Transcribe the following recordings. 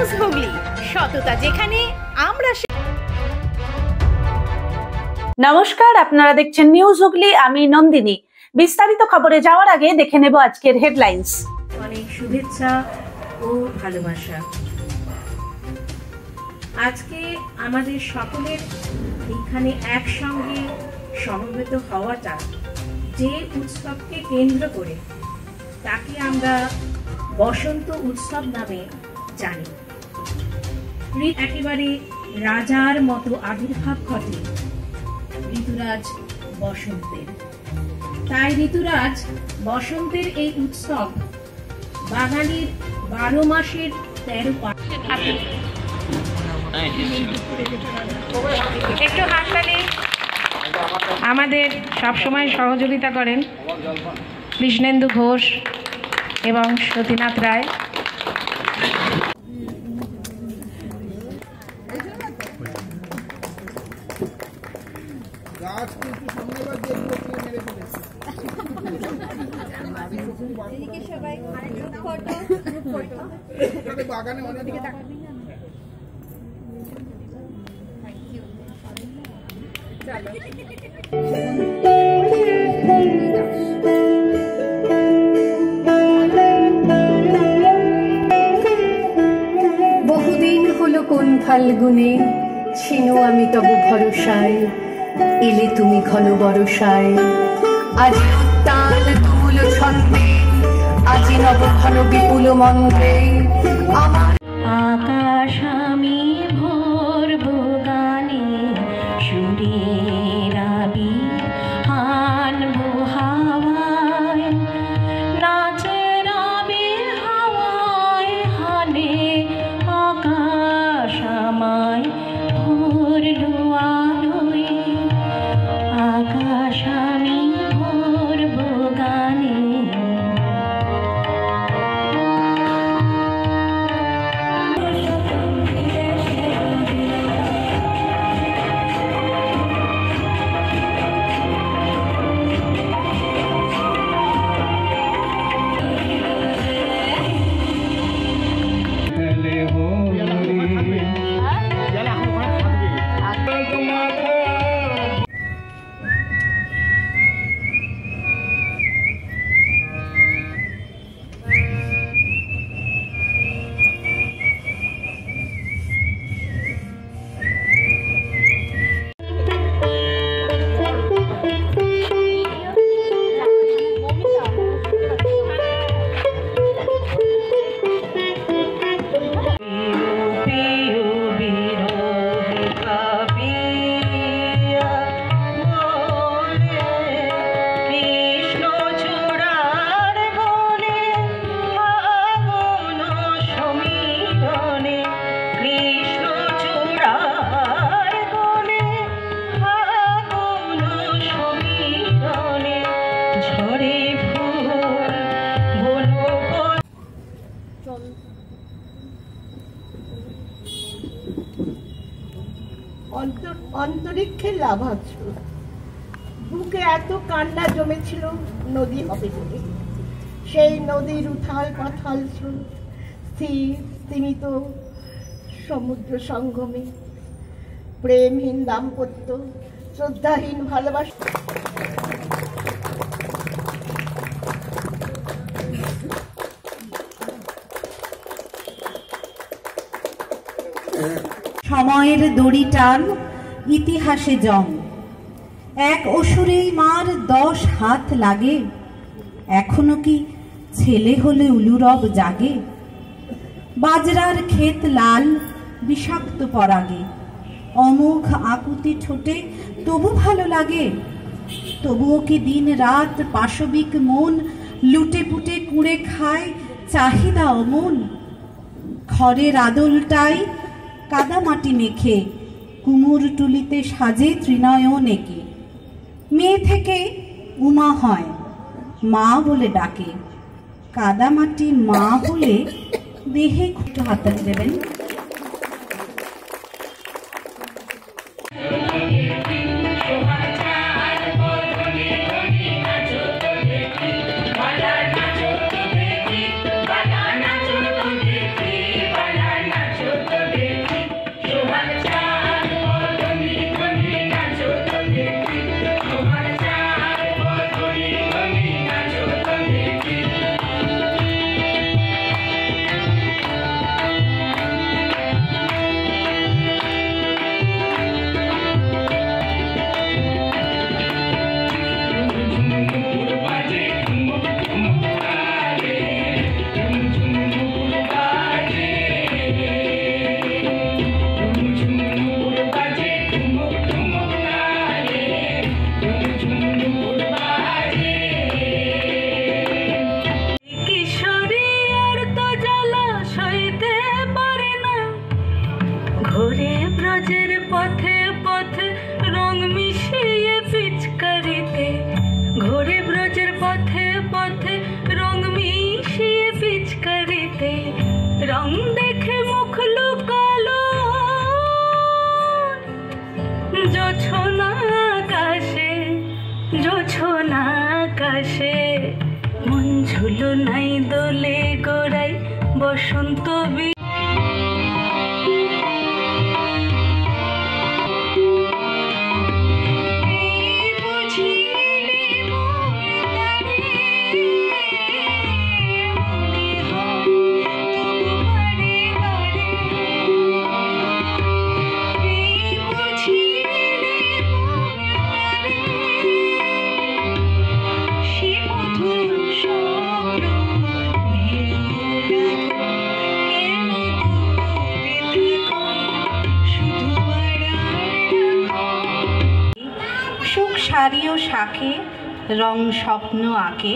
News Hooghly, সততা যেখানে আমরা। নমস্কার, আপনারা দেখছেন নিউজ হুগলি। আমি নন্দিনী। বিস্তারিত খবরে যাওয়ার আগে দেখে নেব আজকের হেডলাইন্স। অনেক শুভেচ্ছা ও ভালোবাসা। আজকে আমাদের সকলের এখানে একসঙ্গে সমবেত হওয়াটা, যে উৎসবকে কেন্দ্র করে তাকে আমরা বসন্ত উৎসব নামে জানি। একেবারে রাজার মতো আবির্ভাব ঘটে ঋতুরাজ বসন্তের। তাই ঋতুরাজ বসন্তের এই উৎসব বাঙালির 12 মাসের 13 পার্বণ। একটু হাততালি। আমাদের সবসময় সহযোগিতা করেন কৃষ্ণেন্দু ঘোষ এবং সতীনাথ রায়। বাগানে অনেক বহুদিন হলো কোন ফাল্গুনে ছিনু আমি তব ভরসায়, এলে তুমি ঘন বরসায়। আজ উত্তাল তুমুল ছন্দে, আজি নব ঘন বিপুল মন্ত্রে। আমার আকাশ আমি ভরব গানে, সুরের আবির আনবো হাওয়ায়, নাচের আবির হাওয়ায় হানে। আকাশ আমায় ভরলো আলোয়, আকাশ আমি ভরব গানে। অন্তরিক্ষের লাভাংশ বুকে এত কান্না জমেছিল নদী হবে বলে। সেই নদীর উথাল পাথাল স্থির স্তিমিত সমুদ্র সঙ্গমে প্রেমহীন দাম্পত্য, শ্রদ্ধাহীন ভালোবাসা। সময়ের দড়ি টান, ইতিহাসে জং। এক অসুরেই মার 10 হাত লাগে, এখনো কি ছেলে হলে উলুরব জাগে। বাজরার ক্ষেত লাল বিষাক্ত পরাগে, অমোঘ আকুতি ঠোঁটে তবু ভালো লাগে। তবুও কি দিন রাত পাশবিক মন লুটে পুটে কুড়ে খায় চাহিদা অমন। খড়ের আদলটাই কাদা মাটি মেখে কুমুর টুলিতে সাজে ত্রিনয়ন এঁকে। মেয়ে থেকে উমা হয়, মা বলে ডাকে। কাদা মাটি মা বলে দেহে খুঁটো হাতাতে দেবেন। ধুলো নাই দোলে গোড়াই বসন্ত সুখ শাড়ি ও শাকে রং স্বপ্ন আঁকে।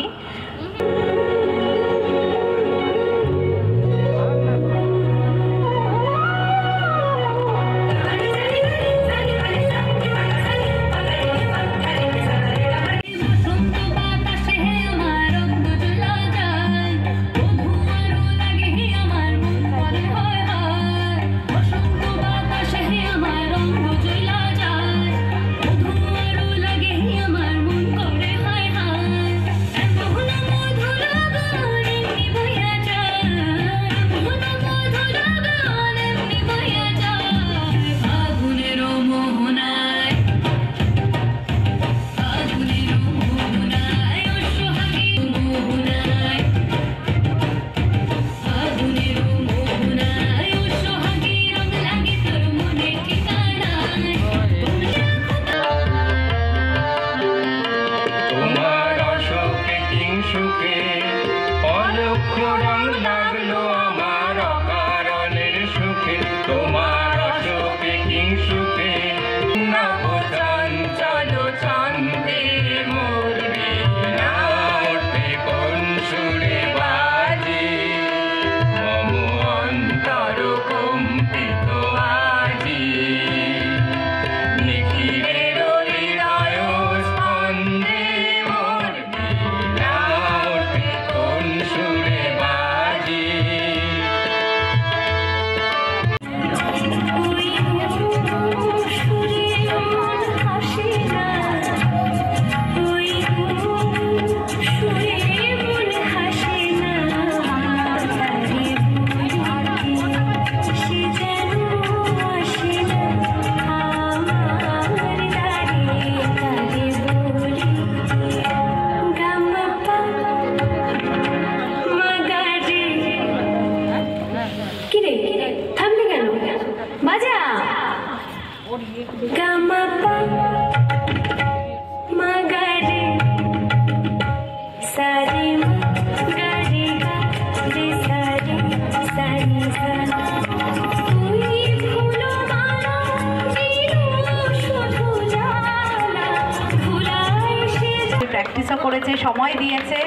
প্র্যাকটিসও করেছে, সময় দিয়েছে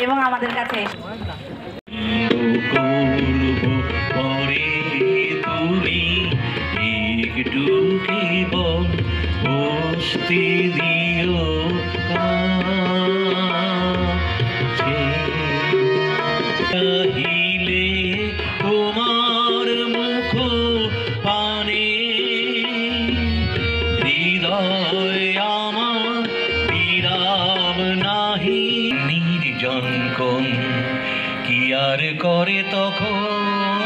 এবং আমাদের কাছে তোমার মুখ পানে হৃদয় আমার বিরাম নাহি নির্জন কোন কি আর করে তখন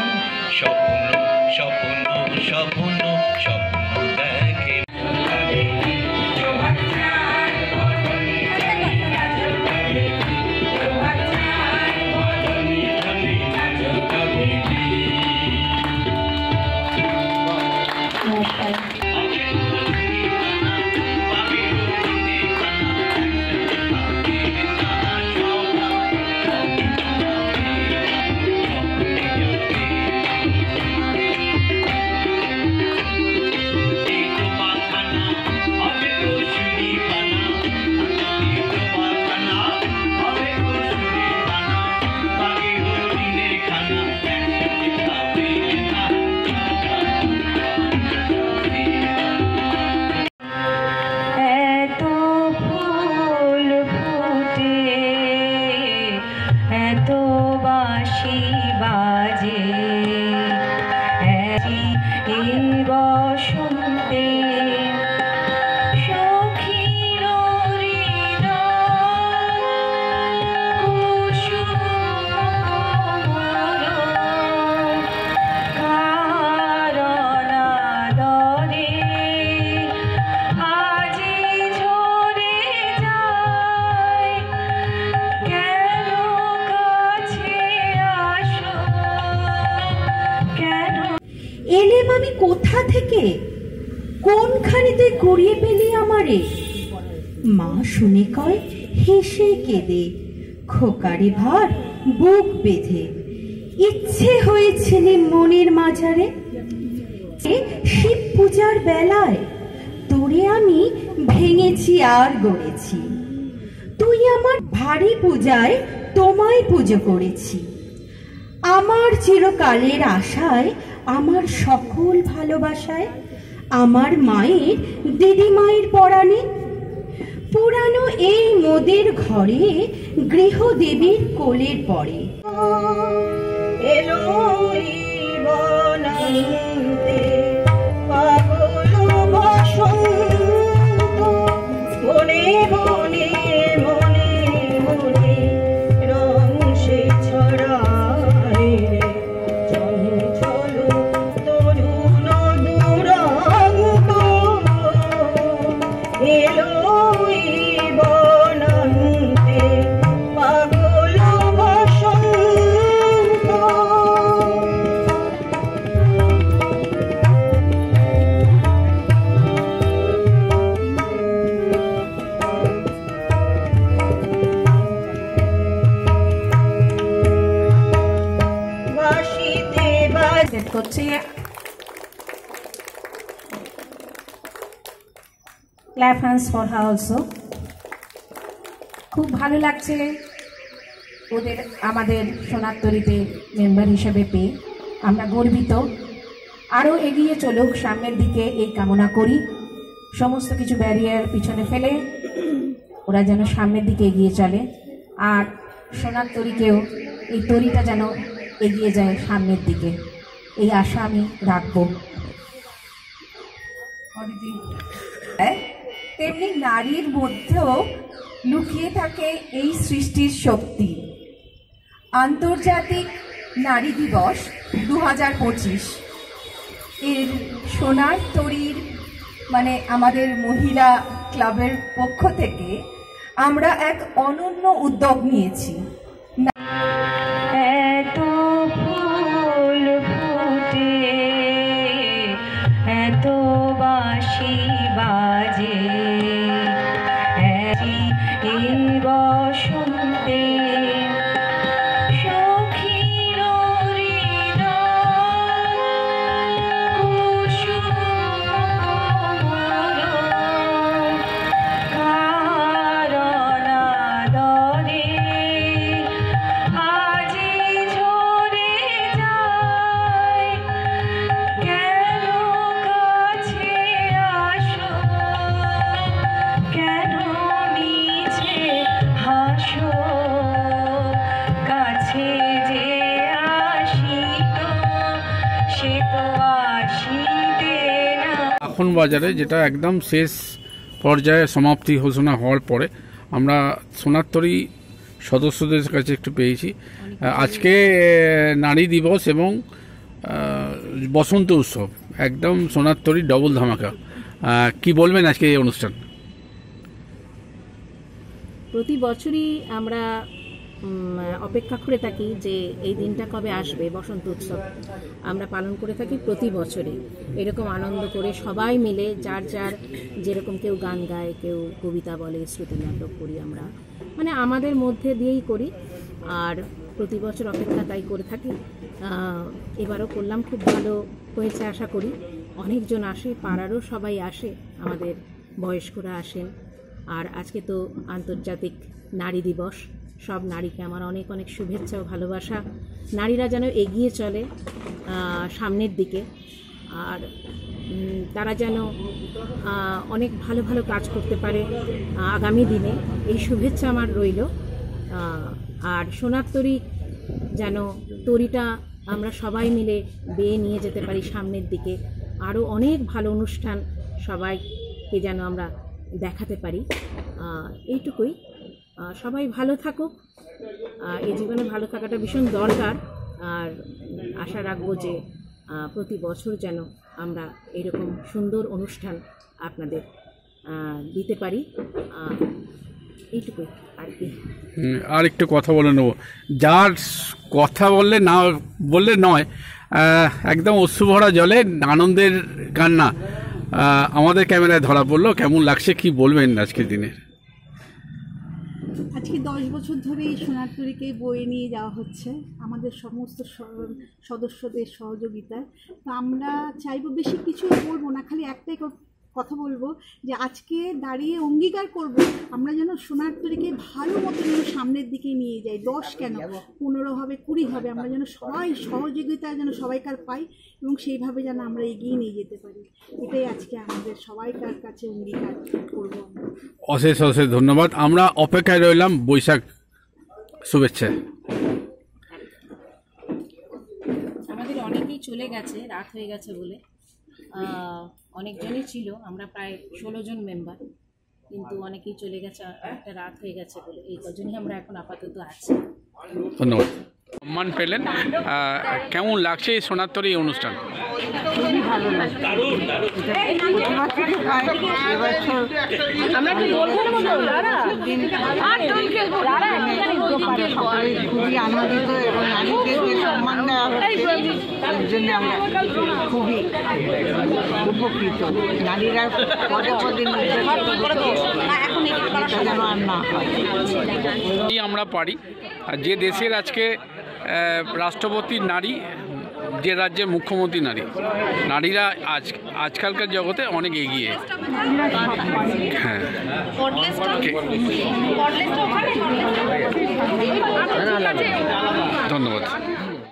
স্বপ্ন স্বপ্ন স্বপ্ন স্বপ্ন দেখে সখীর হৃদয় কোথা থেকে, কোনখানে তুই কুড়িয়ে পেলি আমারে? মা শুনে কয় হেসে কেঁদে, খোকারে ভার বুক বেঁধে। ইচ্ছে হয়েছিল মনের মাঝারে, শিব পূজার বেলায় তোরে আমি ভেঙেছি আর গড়েছি। তুই আমার ভারী পূজায় তোমায় পুজো করেছি। আমার চিরকালের আশায়, আমার সকল ভালোবাসায়, আমার মায়ের দিদিমায়ের পরাণে, পুরানো এই মোদের ঘরে গৃহদেবীর কোলের পরে। এলো বনান্তে পাগল বসন্ত, বনে বনে মনে মনে রং সে ছড়ায় রে, চঞ্চল তরুণ দুরাঙ্গ এলো বনান্তে পাগল বসন্ত। বাঁশিতে বাজে করছি clap hands for her also. খুব ভালো লাগছে ওদের আমাদের সোনারতরীতে মেম্বার হিসেবে পেয়ে, আমরা গর্বিত। আরও এগিয়ে চলুক সামনের দিকে এই কামনা করি। সমস্ত কিছু ব্যারিয়ার পিছনে ফেলে ওরা যেন সামনের দিকে এগিয়ে চলে, আর সোনারতরীকেও এই তরীটা যেন এগিয়ে যায় সামনের দিকে, এই আশা আমি রাখবো। তেমনি নারীর মধ্যেও লুকিয়ে থাকে এই সৃষ্টির শক্তি। আন্তর্জাতিক নারী দিবস 2025 এর সোনারতরীর মানে আমাদের মহিলা ক্লাবের পক্ষ থেকে আমরা এক অনন্য উদ্যোগ নিয়েছি। এত ফুল ফুটে, এত বাঁশি বাজে, এই বসন্তে সখীর হৃদয় কুসুম কারণাদরে আজি ঝরে যায়। কেন কাছে আসো, কেন মিছে হাসো, কাছে যে আসিত সে তো আসিতে না। এখন বাজারে যেটা একদম শেষ পর্যায়ে সমাপ্তি ঘোষণা হওয়ার পরে আমরা সোনারতরী সদস্যদের কাছে একটু পেয়েছি। আজকে নারী দিবস এবং বসন্ত উৎসব, একদম সোনারতরী ডবল ধামাকা। কি বলবেন আজকে এই অনুষ্ঠান? প্রতি বছরই আমরা অপেক্ষা করে থাকি যে এই দিনটা কবে আসবে। বসন্ত উৎসব আমরা পালন করে থাকি প্রতি বছরে, এরকম আনন্দ করে সবাই মিলে, যার যার যেরকম, কেউ গান গায়, কেউ কবিতা বলে, শ্রুতি নাটক করি আমরা, মানে আমাদের মধ্যে দিয়েই করি। আর প্রতি বছর অপেক্ষা তাই করে থাকি। এবারও করলাম, খুব ভালো হয়েছে আশা করি। অনেকজন আসে, পাড়ারও সবাই আসে, আমাদের বয়স্করা আসেন। আর আজকে তো আন্তর্জাতিক নারী দিবস, সব নারীকে আমার অনেক অনেক শুভেচ্ছা ও ভালোবাসা। নারীরা যেন এগিয়ে চলে সামনের দিকে, আর তারা যেন অনেক ভালো ভালো কাজ করতে পারে আগামী দিনে, এই শুভেচ্ছা আমার রইল। আর সোনারতরী যেন তরীটা আমরা সবাই মিলে বেয়ে নিয়ে যেতে পারি সামনের দিকে, আরও অনেক ভালো অনুষ্ঠান সবাইকে যেন আমরা দেখাতে পারি, এইটুকুই। সবাই ভালো থাকুক, এই জীবনে ভালো থাকাটা ভীষণ দরকার। আর আশা রাখবো যে প্রতি বছর যেন আমরা এরকম সুন্দর অনুষ্ঠান আপনাদের দিতে পারি, এইটুকুই আর কি। আর একটু কথা বলে নেব, যার কথা বললে না বললে নয়, একদম অশ্রুভরা জলে আনন্দের কান্না আমাদের ক্যামেরায় ধরা পড়লো। কেমন লাগছে, কি বলবেন আজকের দিনে? আজকে 10 বছর ধরে এই সোনারতরীকে বয়ে নিয়ে যাওয়া হচ্ছে আমাদের সমস্ত সদস্যদের সহযোগিতায়। তো আমরা চাইবো, বেশি কিছু বলবো না, খালি একটাই কথা বলবো যে আজকে দাঁড়িয়ে অঙ্গীকার করব আমরা যেন সোনারতরীকে ভালো মতো যেন সামনের দিকে নিয়ে যাই। 10 কেন 15 হবে, 20 হবে, আমরা যেন সবাই সহযোগিতা যেন সবাইকার পাই এবং সেইভাবে যেন আমরা এগিয়ে নিয়ে যেতে পারি। এটাই আজকে আমাদের সবাইকার কাছে অঙ্গীকার করবো। অশেষ অশেষ ধন্যবাদ। আমরা অপেক্ষায় রইলাম বৈশাখ শুভেচ্ছা। আমাদের অনেকেই চলে গেছে, রাত হয়ে গেছে বলে। অনেকজনই ছিল, আমরা প্রায় 16 জন মেম্বার, কিন্তু অনেকেই চলে গেছে একটা রাত হয়ে গেছে বলে। এই কজনই আমরা এখন আপাতত আছি। ধন্যবাদ। সম্মান পেলেন, কেমন লাগছে এই সোনারতরী অনুষ্ঠান? খুবই ভালো লাগছে। খুবই আনন্দিত এবং নারীদের যে সম্মান দেওয়া হচ্ছে এর জন্য আমরা খুবই উপকৃত। নারীরা পদে পদে যেন আর না হয়। আমরা পারি, যে দেশের আজকে রাষ্ট্রপতি নারী, যে রাজ্যের মুখ্যমন্ত্রী নারী, নারীরা আজকালকার জগতে অনেক এগিয়ে। হ্যাঁ,